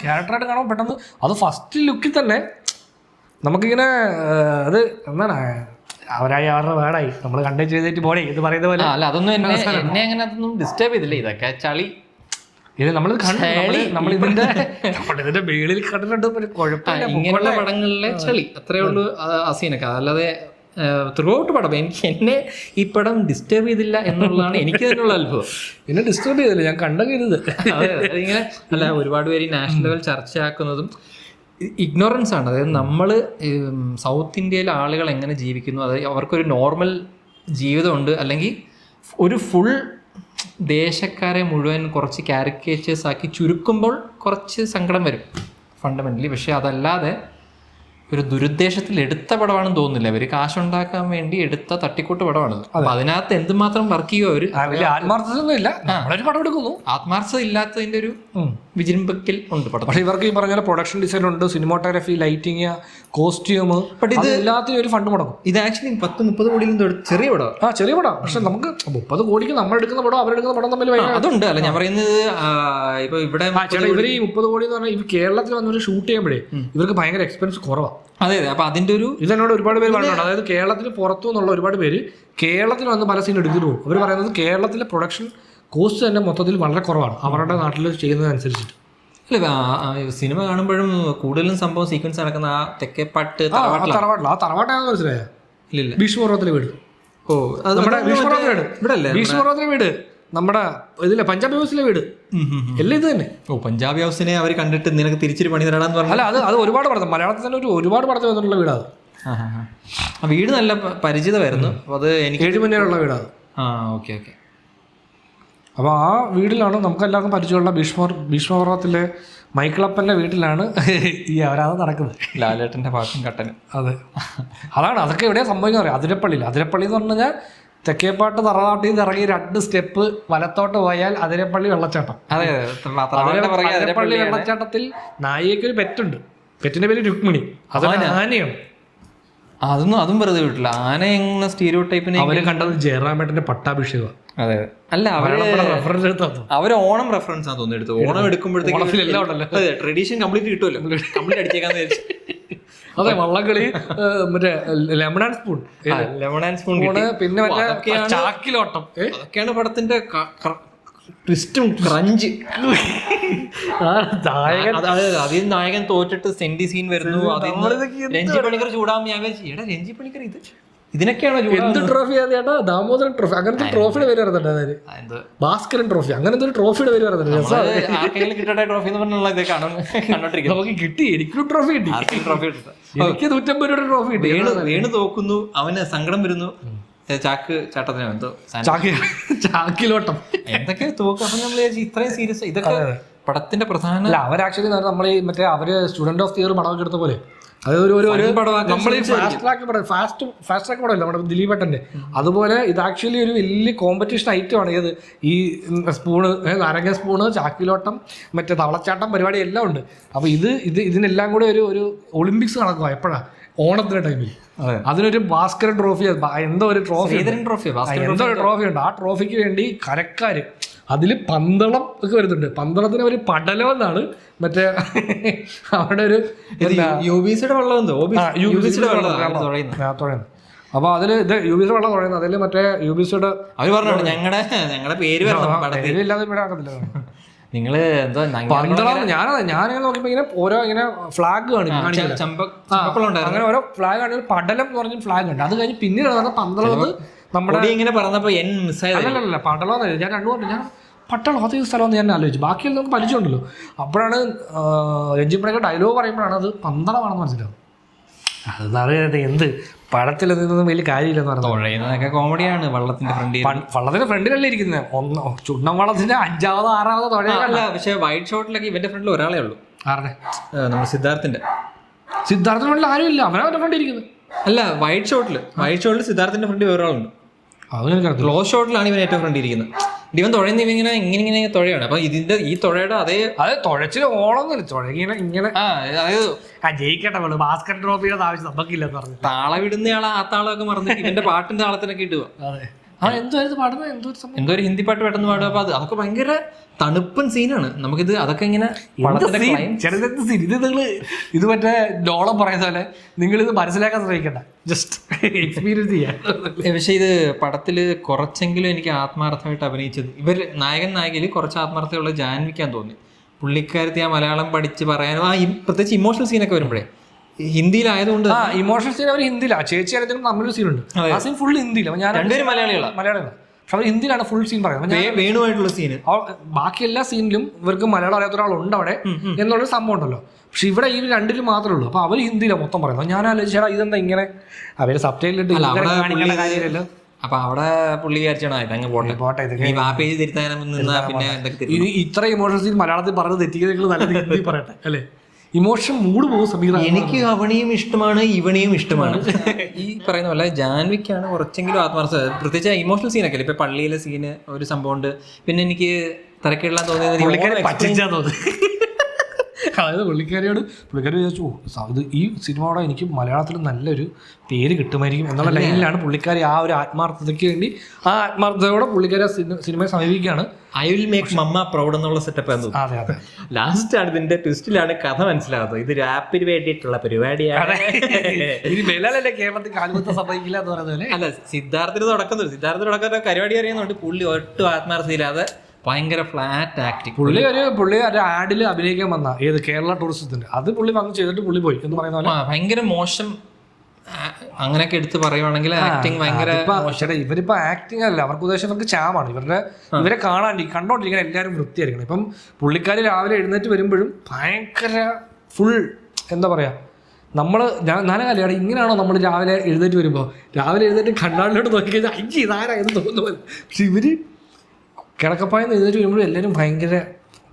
ക്യാരക്ടറായിട്ട് കാണാൻ പെട്ടെന്ന് അത് ഫസ്റ്റ് ലുക്കിൽ തന്നെ നമുക്കിങ്ങനെ അത് എന്താണ് അവരായി അവരുടെ വേടായി നമ്മൾ കണ്ടേ ചെയ്തിട്ട് പോണേ എന്ന് പറയുന്ന പോലെ. അല്ല, അതൊന്നും എന്നെ അങ്ങനെ അതൊന്നും ഡിസ്റ്റർബ് ചെയ്തില്ല. ഇതൊക്കെ ചളി നമ്മളിതിന്റെ മേളിൽ കണ്ടിട്ടുണ്ട്. ഇങ്ങനെയുള്ള പടങ്ങളിലെ ചളി അത്രേ ഉള്ളൂ ആ സീനൊക്കെ. അല്ലാതെ ത്രൂ ഔട്ട് പടം എന്നെ ഈ പടം ഡിസ്റ്റർബ് ചെയ്തില്ല എന്നുള്ളതാണ് എനിക്ക് തന്നെയുള്ള അത്ഭുതം. പിന്നെ ഡിസ്റ്റർബ് ചെയ്തില്ല, ഞാൻ കണ്ടത് അതിങ്ങനെ അല്ല. ഒരുപാട് പേര് നാഷണൽ ലെവൽ ചർച്ചയാക്കുന്നതും ഇഗ്നോറൻസ് ആണ്. അതായത് നമ്മൾ സൗത്ത് ഇന്ത്യയിലെ ആളുകൾ എങ്ങനെ ജീവിക്കുന്നു, അതായത് അവർക്കൊരു നോർമൽ ജീവിതമുണ്ട്, അല്ലെങ്കിൽ ഒരു ഫുൾ ദേശക്കാരെ മുഴുവൻ കുറച്ച് കാരിക്കേച്ചേഴ്സ് ആക്കി ചുരുക്കുമ്പോൾ കുറച്ച് സങ്കടം വരും ഫണ്ടമെൻ്റലി. പക്ഷെ അതല്ലാതെ ഒരു ദുരുദ്ദേശത്തിൽ എടുത്ത പടമാണെന്ന് തോന്നുന്നില്ല. അവർ കാശുണ്ടാക്കാൻ വേണ്ടി എടുത്ത തട്ടിക്കൂട്ട് പടമാണിത്. അപ്പം അതിനകത്ത് എന്തുമാത്രം വർക്ക് ചെയ്യുമോ അവർ. ആത്മാർത്ഥത ഇല്ലാത്തതിൻ്റെ ഒരു വിജൃംഭിക്കൽ ഉണ്ട് പടം. പക്ഷെ ഇവർക്ക് ഈ പറഞ്ഞ പോലെ പ്രൊഡക്ഷൻ ഡിസൈൻ ഉണ്ട്, സിനിമാറ്റോഗ്രഫി, ലൈറ്റിങ്, കോസ്റ്റ്യൂം, ബട്ട് ഇത് എല്ലാത്തിനും ഒരു ഫണ്ട് മുടക്കും. ഇത് ആക്ച്വലി 10-30 കോടിയിലും ചെറിയ പടം. ചെറിയ പടം. പക്ഷെ നമുക്ക് 30 കോടിക്ക് നമ്മൾ എടുക്കുന്ന പടം അവരെടുക്കുന്ന പടം തമ്മിൽ അതുണ്ട്. അല്ല ഞാൻ പറയുന്നത് ഇപ്പൊ ഇവിടെ ഇവർ ഈ 30 കോടി എന്ന് പറഞ്ഞാൽ ഇവർ കേരളത്തിൽ വന്നൊരു ഷൂട്ട് ചെയ്യുമ്പോഴേ ഇവർക്ക് ഭയങ്കര എക്സ്പെൻസ് കുറവാണ്. അതെ അതെ. അപ്പൊ അതിന്റെ ഒരു ഇതെന്നോട് ഒരുപാട് പേര് പറഞ്ഞിട്ടുണ്ട്. അതായത് കേരളത്തിന് പുറത്തു നിന്നുള്ള ഒരുപാട് പേര് കേരളത്തിൽ വന്ന് പല സീൻ എടുത്തിട്ട് പോകും. അവർ പറയുന്നത് കേരളത്തിലെ പ്രൊഡക്ഷൻ കോസ്റ്റ് തന്നെ മൊത്തത്തിൽ വളരെ കുറവാണ് അവരുടെ നാട്ടിൽ ചെയ്യുന്നതനുസരിച്ചിട്ട്. അല്ല സിനിമ കാണുമ്പോഴും കൂടുതലും സംഭവം സീക്വൻസ് നടക്കുന്ന ആ തെക്കേപ്പാട്ട് തറവാട്ടില്ല. ആ തറവാട്ടാണെന്ന് മനസ്സിലായ ഇല്ല ഭീഷ്മപർവ്വത്തിലെ വീട്. ഓ നമ്മുടെ ഭീഷ്മപർവ്വത്തിലെ വീട് ഇവിടെ അല്ലേ? ഭീഷ്മപർവ്വത്തിലെ വീട് നമ്മുടെ ഇതിലെ പഞ്ചാബ് ഹൗസിലെ വീട് എല്ലാം ഇത് തന്നെ. ഓ പഞ്ചാബി ഹൗസിനെ അവർ കണ്ടിട്ട് നിനക്ക് തിരിച്ചിട്ട് പണി തരാന്ന് പറഞ്ഞു. അല്ല അത് ഒരുപാട് പടത്തിൽ മലയാളത്തിൽ തന്നെ ഒരുപാട് പടത്തിൽ വന്നിട്ടുള്ള വീടാണ്. ആ വീട് നല്ല പരിചിതമായിരുന്നു. അപ്പൊ അത് എനിക്ക് 7 മുന്നേയുള്ള വീടാണ്. Okay okay. അപ്പോൾ ആ വീട്ടിലാണ് നമുക്ക് എല്ലാവർക്കും പരിചയമുള്ള ഭീഷ്മപർവ്വത്തിലെ മൈക്കിളപ്പൻ്റെ വീട്ടിലാണ് ഈ അപരാധം നടക്കുന്നത്. ലാലേട്ടൻ്റെ പാട്ടും കട്ടനും. അതെ, അതാണ് അതൊക്കെ എവിടെയാണ് സംഭവിക്കുന്നത് അറിയാം. അതിരപ്പള്ളി എന്ന് പറഞ്ഞു കഴിഞ്ഞാൽ തെക്കേപ്പാട്ട് തറവാട്ടിൽ നിന്ന് ഇറങ്ങി 2 സ്റ്റെപ്പ് വലത്തോട്ട് പോയാൽ അതിരപ്പള്ളി വെള്ളച്ചാട്ടം. അതെ അതിരപ്പള്ളി വെള്ളച്ചാട്ടത്തിൽ നായികയ്ക്കൊരു പെറ്റുണ്ട്. പെറ്റിന്റെ പേര് രുക്മിണി. അത് ആനയാണ്. അതും വെറുതെ വിട്ടില്ല. ആന എന്ന സ്റ്റീരിയോ ടൈപ്പിനെ അവര് കണ്ടത് ജയറാമേട്ടന്റെ പട്ടാഭിഷേകം. അതെ അല്ല റെഫറൻസ് എടുത്തു. അവര് ഓണം റെഫറൻസ് ആണ് തോന്നി എടുത്തു. ഓണം എടുക്കുമ്പോഴത്തേക്കും എല്ലാം ഉണ്ടല്ലോ. അതെ ട്രഡീഷൻ കംപ്ലീറ്റ് കിട്ടുമല്ലോ. കംപ്ലീറ്റ് അടിച്ചേക്കാന്ന് വിചാരിച്ചു. അതെ വള്ളംകളി, മറ്റേ ലെമൺ ആൻഡ് സ്പൂൺ, പിന്നെ മറ്റേ ചാക്കിലോട്ടം, അതൊക്കെയാണ് പടത്തിന്റെ ട്വിസ്റ്റും ക്രഞ്ച്. അതിൽ നായകൻ തോറ്റിട്ട് സെന്റി സീൻ വരുന്നു. രഞ്ജി പണിക്കർ ചൂടാൻ ഞാൻ വിചാരിച്ചു രഞ്ജി പണിക്കർ ഇതിനൊക്കെയാണോ എന്ത് ട്രോഫി ചേട്ടാ? ദാമോദരൻ ട്രോഫി അങ്ങനത്തെ ട്രോഫിയുടെ പേര് പറയുന്നുണ്ട്. ഭാസ്കരൻ ട്രോഫി അങ്ങനത്തെ ഒരു ട്രോഫിയുടെ പേര് പറയുന്നുണ്ട്. കിട്ടട്ടെ ട്രോഫി എന്ന് പറഞ്ഞുള്ള ഇത് കണ്ടോണ്ടിരിക്കും. നമുക്ക് കിട്ടി, എനിക്കൊരു ട്രോഫി കിട്ടി. എനിക്ക് 150 രൂപയുടെ ട്രോഫി കിട്ടി. വേണു തോക്കുന്നു, അവന് സങ്കടം വരുന്നു. ചാട്ടത്തിനോ എന്തോ ചാക്കിലോട്ടം എന്തൊക്കെ തോക്കും. അപ്പൊ നമ്മൾ ഇത്രയും സീരിയസ് ഇതൊക്കെ പടത്തിന്റെ പ്രധാന. അല്ല അവർ ആക്ച്വലി നമ്മൾ ഈ മറ്റേ അവര് സ്റ്റുഡന്റ് ഓഫ് ദി ഇയർ പടമൊക്കെ എടുത്ത പോലെ അതായത് നമ്മൾ ഈ ഫാസ്റ്റ് ട്രാക്ക് പടമല്ല നമ്മുടെ ദിലീപേട്ടന്റെ, അതുപോലെ ഇത് ആക്ച്വലി ഒരു വലിയ കോമ്പറ്റീഷൻ ഐറ്റമാണ്. ഏത് ഈ സ്പൂണ്, നാരങ്ങ സ്പൂണ്, ചാക്കിലോട്ടം, മറ്റേ തവളച്ചാട്ടം പരിപാടി എല്ലാം ഉണ്ട്. അപ്പൊ ഇതിനെല്ലാം കൂടെ ഒരു ഒളിമ്പിക്സ് നടക്കുക എപ്പോഴാണ്? ഓണത്തിന്റെ ടൈമിൽ. അതിനൊരു ഭാസ്കരൻ ട്രോഫി, എന്തോ ഒരു ട്രോഫി ഉണ്ട്. ആ ട്രോഫിക്ക് വേണ്ടി കരക്കാര് അതിൽ പന്തളം ഒക്കെ വരുന്നുണ്ട്. പന്തളത്തിന് ഒരു പടലം എന്നാണ് മറ്റേ അവിടെ ഒരു തുഴയുന്നത്. അപ്പൊ അതില് ഇത് UBC വെള്ളം തുഴയുന്നത്. അതില് മറ്റേ UBCയുടെ അവര് പറഞ്ഞു ഞങ്ങളുടെ പേര് ഇല്ലാതെ ഇവിടെ ആക്കത്തില്ല. നിങ്ങള് എന്തോ ഞാനിങ്ങനെ നോക്കിയപ്പോ ഇങ്ങനെ ഓരോ ഇങ്ങനെ ഫ്ലാഗ് കാണിക്കും. അങ്ങനെ ഓരോ ഫ്ലാഗ് കാണിക്കും. പടലം എന്ന് പറഞ്ഞ ഫ്ലാഗ് ഉണ്ട്. അത് കഴിഞ്ഞ് പിന്നീട് പന്തളം നമ്മുടെ ഇങ്ങനെ പറഞ്ഞപ്പോ അല്ലല്ല പടലം എന്നല്ല. ഞാൻ രണ്ടു പറഞ്ഞു ഞാൻ പട്ടളം അതേ സ്ഥലമെന്ന് ഞാൻ ആലോചിച്ചു. ബാക്കിയെല്ലാം നമുക്ക് പരിചയമുണ്ടല്ലോ. അപ്പോഴാണ് രഞ്ജി പണിക്കർ ഡയലോഗ് പറയുമ്പോഴാണ് അത് പന്തളമാണെന്ന് മനസ്സിലാവും. അതറിയാതെ എന്ത് പടത്തിൽ നിന്നൊന്നും വലിയ കാര്യമില്ലെന്ന് പറയുന്നത് കോമഡിയാണ്. വള്ളത്തിന്റെ ഫ്രണ്ടിലല്ലേ ഇരിക്കുന്നത്. ചുണ്ടൻ വള്ളത്തിന്റെ 5ാമതോ 6ാമതോ തുഴയല്ല. പക്ഷെ വൈറ്റ് ഷോട്ടിലൊക്കെ ഇവന്റെ ഫ്രണ്ടിൽ ഒരാളേ ഉള്ളൂ. ആരുടെ? നമ്മുടെ സിദ്ധാർത്ഥിന്റെ ഫ്രണ്ടിൽ ആരും ഇല്ല. അവനവന്റെ ഫ്രണ്ട് ഇരിക്കുന്നത്. അല്ല വൈറ്റ് ഷോട്ടിൽ സിദ്ധാർത്ഥിന്റെ ഫ്രണ്ടിൽ വേറൊരാളുണ്ട്. ക്ലോസ് ഷോട്ടിലാണ് ഇവൻ ഏറ്റവും ഫ്രണ്ട് ഇരിക്കുന്നത്. ഇവൻ തുഴയുന്ന ഇങ്ങനെ തുഴയാണ്. അപ്പൊ ഈ തുഴയുടെ അതേ തുഴച്ചില് ഓളൊന്നുമില്ല. തുഴങ്ങനെ ഇങ്ങനെ ജയിക്കട്ടെ ഭാസ്കർ ട്രോഫിയുടെ ആവശ്യം നമുക്കില്ലെന്ന് പറഞ്ഞു. താളമിടുന്നയാൾ ആ താളമൊക്കെ മറന്നു ഇവന്റെ പാട്ടിന്റെ താളത്തിനൊക്കെ ഇടുക. എന്തോ ഒരു ഹിന്ദി പാട്ട് പെട്ടെന്ന് പാടുക. അപ്പൊ അതൊക്കെ ഭയങ്കര തണുപ്പൻ സീനാണ്. നമുക്കിത് അതൊക്കെ ഇങ്ങനെ ഇത് മറ്റേ ഡോളം പറയുന്ന പോലെ നിങ്ങൾ ഇത് മനസ്സിലാക്കാൻ ശ്രമിക്കണ്ട, ജസ്റ്റ് എക്സ്പീരിയൻസ് ചെയ്യാൻ. പക്ഷെ ഇത് പടത്തില് കുറച്ചെങ്കിലും എനിക്ക് ആത്മാർത്ഥമായിട്ട് അഭിനയിച്ചത് നായകയിൽ കുറച്ച് ആത്മാർത്ഥമുള്ള ജാൻവിക്കാൻ തോന്നി. പുള്ളിക്കാരത്തി ആ മലയാളം പഠിച്ച് പറയാനും പ്രത്യേകിച്ച് ഇമോഷണൽ സീനൊക്കെ വരുമ്പോഴേ ഹിന്ദിയിലായതുകൊണ്ട് ഇമോഷണൽ സീൻ അവർ ഹിന്ദിയിലാണ്. ചേച്ചി ആരെങ്കിലും തമ്മിലൊരു സീനുണ്ട്. ആ സീൻ ഫുൾ ഹിന്ദിയിലാണ്. ഞാൻ രണ്ടുപേരും മലയാളികളാണ്. പക്ഷെ അവർ ഹിന്ദിയിലാണ് ഫുൾ സീൻ പറയുന്നത്. വേണുമായിട്ടുള്ള സീന്. ബാക്കി എല്ലാ സീനിലും ഇവർക്ക് മലയാളം അറിയാത്ത ഒരാളുണ്ട് അവിടെ എന്നുള്ളൊരു സംഭവം ഉണ്ടല്ലോ. പക്ഷെ ഇവിടെ ഈ രണ്ടിലും മാത്രമേ ഉള്ളൂ. അപ്പൊ അവർ ഹിന്ദിയിലാണ് മൊത്തം പറയുന്നത്. ഞാൻ ആലോചിച്ചാൽ ഇതെന്താ ഇങ്ങനെ അവര് സബ്ടൈറ്റിലിട്ട് കാണിക്കേണ്ട കാര്യമില്ലല്ലോ. അപ്പൊ അവിടെ പുള്ളി വിചാരിച്ചാണ് പോട്ടെ പേജ് തിരുത്താൻ പിന്നെ ഇത്ര ഇമോഷണൽ സീൻ മലയാളത്തിൽ പറഞ്ഞ് തെറ്റിക്കുന്നത് നല്ല ഹിന്ദി പറയട്ടെ അല്ലേ. ഇമോഷൻ മൂഡ് പോകും സമീറ. എനിക്ക് അവനെയും ഇഷ്ടമാണ് ഇവനെയും ഇഷ്ടമാണ്. ഈ പറയുന്ന പോലെ ജാൻവിക്കാണ് കുറച്ചെങ്കിലും ആത്മാർത്ഥത. പ്രത്യേകിച്ച് ഇമോഷണൽ സീനൊക്കെ അല്ലേ. ഇപ്പൊ പള്ളിയിലെ സീന് ഒരു സംഭവം ഉണ്ട്. പിന്നെ എനിക്ക് തിരക്കിടാൻ തോന്നിയത് പുള്ളിക്കാരി പറ്റിച്ചാ തോന്നുന്നു. അതായത് പുള്ളിക്കാരി വിചാരിച്ചു ഇത് ഈ സിനിമയോടെ എനിക്ക് മലയാളത്തിൽ നല്ലൊരു പേര് കിട്ടുമായിരിക്കും എന്നുള്ള ലൈനിലാണ് പുള്ളിക്കാരി ആ ഒരു ആത്മാർത്ഥതയ്ക്ക് വേണ്ടി ആ ആത്മാർത്ഥതയോടെ പുള്ളിക്കാരി സിനിമയെ സമീപിക്കുകയാണ്. I will make mama proud എന്നുള്ള സെറ്റപ്പ് ആണ്. അതെ അതെ. ലാസ്റ്റ് ആണ് ഇതിന്റെ ട്വിസ്റ്റിലാണ് കഥ മനസ്സിലാകുന്നത്. ഇത് റാപ്പിന് വേണ്ടിയിട്ടുള്ള പരിപാടിയാണ്. ഇത് ബലാലല്ലേ കേരളത്തിൽ കാൽമുത്ത സംഭവിക്കില്ല എന്ന് പറയുന്നത്. അല്ല, സിദ്ധാർത്ഥത്തിന് തുടക്കം പരിപാടി അറിയുന്നുണ്ട്. പുള്ളി ഒട്ടും ആത്മാർത്ഥയില്ലാതെ ഭയങ്കര ഫ്ലാറ്റ് ആക്ടിങ്. പുള്ളി ഒരു ആഡിൽ അഭിനയിക്കാൻ വന്ന ഏത് കേരള ടൂറിസത്തിന്റെ അത് പുള്ളി വന്ന് ചെയ്തിട്ട് പുള്ളി പോയി എന്ന് പറയുന്ന പോലെ. ഭയങ്കര മോശം അങ്ങനെയൊക്കെ എടുത്ത് പറയുവാണെങ്കിൽ ആക്ടിങ് ഭയങ്കര. ഇവരിപ്പോ ആക്ടിങ് അല്ല, അവർക്ക് ഉദ്ദേശം അവർക്ക് ചാമാണ്. ഇവരെ കണ്ടോണ്ടിരിക്കാൻ എല്ലാവരും വൃത്തിയായിരിക്കണം. ഇപ്പം പുള്ളിക്കാരി രാവിലെ എഴുന്നേറ്റ് വരുമ്പോഴും ഭയങ്കര ഫുൾ എന്താ പറയാ, ഞാൻ കല്യാണം ഇങ്ങനെയാണോ നമ്മൾ രാവിലെ എഴുന്നേറ്റ് വരുമ്പോൾ കണ്ണാടിലോട്ട് നോക്കിക്കഴിഞ്ഞാൽ അയ്യ ഇതാരാ എന്ന് തോന്നുന്നു പോലെ. പക്ഷെ ഇവര് കിടക്കപ്പായെന്ന് എഴുന്നേറ്റ് വരുമ്പോഴും എല്ലാവരും ഭയങ്കര.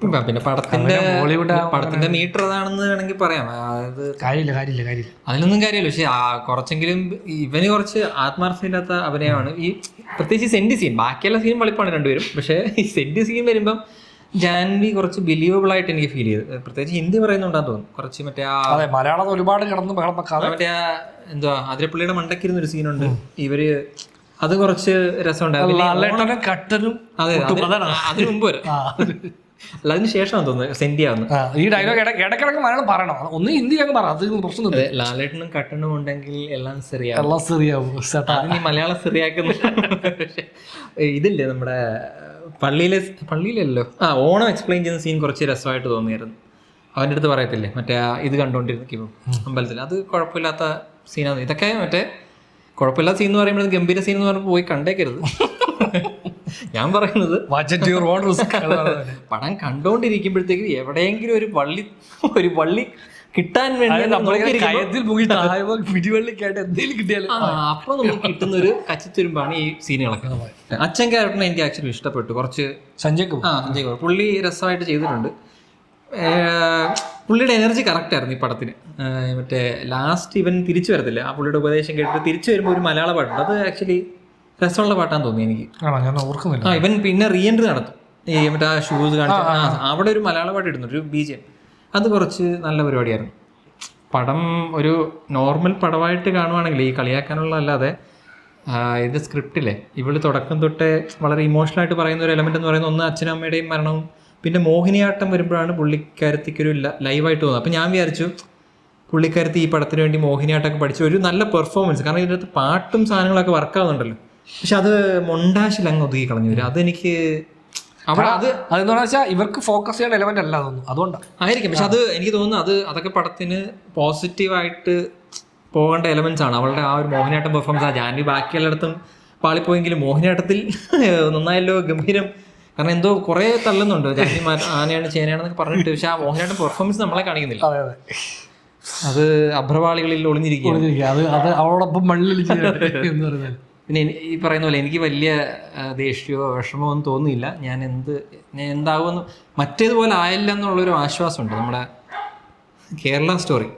പിന്നെ പടത്തിന്റെ മീറ്റർ അതാണെന്ന് വേണമെങ്കിൽ പറയാം. അതായത് കാര്യമില്ല അതിലൊന്നും കാര്യമില്ല. പക്ഷെ കുറച്ചെങ്കിലും ഇവന് കുറച്ച് ആത്മാർത്ഥമില്ലാത്ത അഭിനയമാണ് ഈ പ്രത്യേകിച്ച് സെന്റ് സീൻ. ബാക്കിയുള്ള സീൻ വെളിപ്പാണ് രണ്ടുപേരും. പക്ഷേ ഈ സെന്റ് സീൻ വരുമ്പം ജാൻവി കുറച്ച് ബിലീവബിൾ ആയിട്ട് എനിക്ക് ഫീൽ ചെയ്തു. പ്രത്യേകിച്ച് ഹിന്ദി പറയുന്നുണ്ടാന്ന് തോന്നുന്നു. കുറച്ച് മറ്റേ മലയാളം ഒരുപാട് കിടന്ന് മറ്റേ എന്തുവാ അതിരപ്പള്ളിയുടെ മണ്ടക്കിരുന്ന ഒരു സീനുണ്ട്. ഇവര് അത് കുറച്ച് രസമുണ്ടായിരുന്നു. അതിന് മുമ്പ് വരെ അല്ല, അതിന് ശേഷം തോന്നുന്നു സെന്റിയാവുന്നു ഈ ഡയലോഗ് ഇടക്കിടക്ക് മലയാളം പറയണം. ഒന്ന് ഹിന്ദി അങ്ങ് പറ, അത് പ്രശ്നം. ലാലേട്ടനും കട്ടനും ഉണ്ടെങ്കിൽ എല്ലാം ശരിയാവും. അതിന് മലയാളം ശരിയാക്കുന്നു. ഇതില്ലേ നമ്മുടെ പള്ളിയിലല്ലോ ഓണം എക്സ്പ്ലെയിൻ ചെയ്യുന്ന സീൻ കുറച്ച് രസമായിട്ട് തോന്നിയായിരുന്നു. അവൻ്റെ അടുത്ത് പറയത്തില്ലേ മറ്റേ ഇത് കണ്ടോണ്ടിരുന്നു അമ്പലത്തിൽ, അത് കുഴപ്പമില്ലാത്ത സീനാണ്. ഇതൊക്കെ മറ്റേ കുഴപ്പമില്ലാത്ത സീൻ എന്ന് പറയുമ്പോൾ ഗംഭീര സീൻ എന്ന് പറയുമ്പോൾ പോയി കണ്ടേക്കരുത്. ഞാൻ പറയുന്നത് പടം കണ്ടോണ്ടിരിക്കുമ്പോഴത്തേക്കും എവിടെയെങ്കിലും ഒരു വള്ളി കിട്ടാൻ വേണ്ടി അപ്പൊ നമുക്ക് കിട്ടുന്ന ഒരു കച്ചിത്തുരുമ്പാണ് ഈ സീനുകളൊക്കെ. അച്ഛൻ ക്യാരക്ടറിനെ എനിക്ക് ആക്ച്വലി ഇഷ്ടപ്പെട്ടു. കുറച്ച് സഞ്ജയ് കപൂർ പുള്ളി രസമായിട്ട് ചെയ്തിട്ടുണ്ട്. പുള്ളിയുടെ എനർജി കറക്റ്റ് ആയിരുന്നു ഈ പടത്തിന്. മറ്റേ ലാസ്റ്റ് ഇവൻ തിരിച്ചു വരത്തില്ല, ആ പുള്ളിയുടെ ഉപദേശം കേട്ടിട്ട് തിരിച്ചു വരുമ്പോൾ ഒരു മലയാള പാട്ടുണ്ട്. അത് ആക്ച്വലി രസമുള്ള പാട്ടാന്ന് തോന്നി എനിക്ക്. ഇവൻ പിന്നെ റീ എൻട്രി നടത്തും ഈ മറ്റേ ആ ഷൂസ് കാണിച്ച അവിടെ ഒരു മലയാള പാട്ട് ഇടുന്നു, ഒരു BGM. അത് കുറച്ച് നല്ല പരിപാടിയായിരുന്നു. പടം ഒരു നോർമൽ പടമായിട്ട് കാണുവാണെങ്കിൽ ഈ കളിയാക്കാനുള്ള അല്ലാതെ ഇത് സ്ക്രിപ്റ്റില്ലേ ഇവള് തുടക്കം തൊട്ടേ വളരെ ഇമോഷണലായിട്ട് പറയുന്ന ഒരു എലമെന്റ് എന്ന് പറയുന്നത് ഒന്ന് അച്ഛനും അമ്മയുടെയും മരണവും പിന്നെ മോഹിനിയാട്ടം വരുമ്പോഴാണ് പുള്ളിക്കാരത്തിക്കൊരു ലൈവായിട്ട് തോന്നുന്നത്. അപ്പം ഞാൻ വിചാരിച്ചു പുള്ളിക്കാരത്തി ഈ പടത്തിന് വേണ്ടി മോഹിനിയാട്ടമൊക്കെ പഠിച്ചു ഒരു നല്ല പെർഫോമൻസ്, കാരണം ഇതിൻ്റെ അകത്ത് പാട്ടും സാധനങ്ങളൊക്കെ വർക്കാവുന്നുണ്ടല്ലോ. പക്ഷെ അത് മൊണ്ടാഷിൽ അങ്ങ് ഒതുക്കി കളഞ്ഞു വരും. അതെനിക്ക് അവിടെ അതെന്ന് വെച്ചാൽ ഇവർക്ക് ഫോക്കസ് ചെയ്യേണ്ട എലമെന്റ് അല്ല തോന്നുന്നു, അതുകൊണ്ടാണ് ആയിരിക്കും. പക്ഷെ അത് എനിക്ക് തോന്നുന്നു അതൊക്കെ പടത്തിന് പോസിറ്റീവായിട്ട് പോകേണ്ട എലമെന്റ്സ് ആണ്. അവളുടെ ആ ഒരു മോഹിനിയാട്ടം പെർഫോമൻസ്. ആ ജാൻവി ബാക്കിയുള്ളിടത്തും പാളിപ്പോയെങ്കിലും മോഹിനിയാട്ടത്തിൽ നന്നായല്ലോ, ഗംഭീരം. കാരണം എന്തോ കുറെ തള്ളുന്നുണ്ട് ജാൻവി ആനയാണ് ചേനയാണെന്നൊക്കെ പറഞ്ഞിട്ട്, പക്ഷെ ആ മോഹിനിയാട്ടം പെർഫോമൻസ് നമ്മളെ കാണിക്കുന്നില്ല. അത് അഭ്രപാളികളിൽ ഒളിഞ്ഞിരിക്കുകയാണ്. അവളോടൊപ്പം മണ്ണിൽ. പിന്നെ ഈ പറയുന്ന പോലെ എനിക്ക് വലിയ ദേഷ്യമോ വിഷമോ ഒന്നും തോന്നിയില്ല. ഞാൻ എന്താകുമെന്ന് മറ്റേതുപോലെ ആയില്ല എന്നുള്ളൊരു ആശ്വാസമുണ്ട്. നമ്മുടെ കേരള സ്റ്റോറി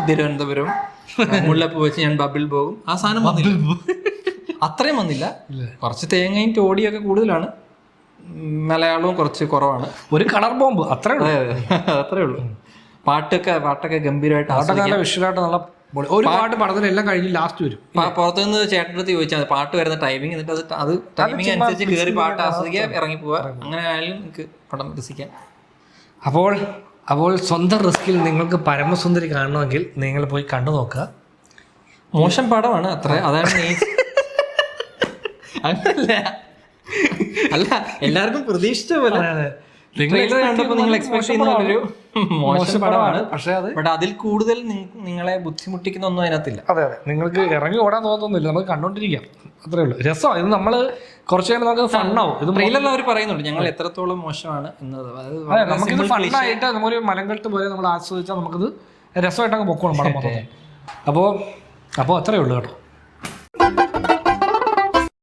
തിരുവനന്തപുരം മുല്ലപ്പൂ വെച്ച് ഞാൻ ബബിൾ പോകും, ആ സാധനം വന്നില്ല, അത്രയും വന്നില്ല. കുറച്ച് തേങ്ങയും തോടിയൊക്കെ കൂടുതലാണ്, മലയാളവും കുറച്ച് കുറവാണ്. ഒരു കളർ ബോംബ് അത്രേ ഉള്ളൂ. പാട്ടൊക്കെ ഗംഭീരമായിട്ട് വിഷ്വലായിട്ട് നല്ല ഒരു പാട്ട് പടത്തിന് എല്ലാം കഴിഞ്ഞ് ലാസ്റ്റ് വരും. പുറത്തുനിന്ന് ചേട്ടൻ്റെ അടുത്ത് ചോദിച്ചാൽ പാട്ട് വരുന്ന ടൈമിങ്, എന്നിട്ട് അത് ടൈമിങ് അനുസരിച്ച് കയറി പാട്ട് ആസ്വദിക്കുക, ഇറങ്ങി പോവുക. അങ്ങനെ ആയാലും നിങ്ങൾക്ക് പടം രസിക്കാം. അപ്പോൾ സ്വന്തം റിസ്കിൽ നിങ്ങൾക്ക് പരമസുന്ദരി കാണണമെങ്കിൽ നിങ്ങൾ പോയി കണ്ടു നോക്കുക. മോശം പടമാണ് അത്ര, അതാണ് അല്ല എല്ലാവർക്കും പ്രതീക്ഷിച്ച പോലെ കണ്ടപ്പോൾ നിങ്ങൾ എക്സ്പെക്ട് ചെയ്യുന്ന ഒരു മോശം പടമാണ്. പക്ഷെ അതിൽ കൂടുതൽ നിങ്ങളെ ബുദ്ധിമുട്ടിക്കുന്ന ഒന്നും അതിനകത്തില്ല. അതെ, നിങ്ങൾക്ക് ഇറങ്ങി ഓടാൻ തോന്നുന്നില്ല, നമുക്ക് കണ്ടോണ്ടിരിക്കാം, അത്രേ ഉള്ളൂ. രസമാണ് ഇത്. നമ്മൾ കുറച്ച് കഴിയുമ്പോൾ നമുക്ക് ഫണ്ണാവും. ഇത് ട്രെയിലറിൽ അവർ പറയുന്നുണ്ട് ഞങ്ങൾ എത്രത്തോളം മോശമാണ് എന്നത്. നമുക്കിത് ഫണ്ണായിട്ട് നമ്മളൊരു മലങ്കട്ട് പോലെ നമ്മൾ ആസ്വദിച്ചാൽ നമുക്കിത് രസമായിട്ട് അങ്ങ് പൊക്കോണം പടം മൊത്തം. അപ്പോൾ അത്രേ ഉള്ളൂ കേട്ടോ.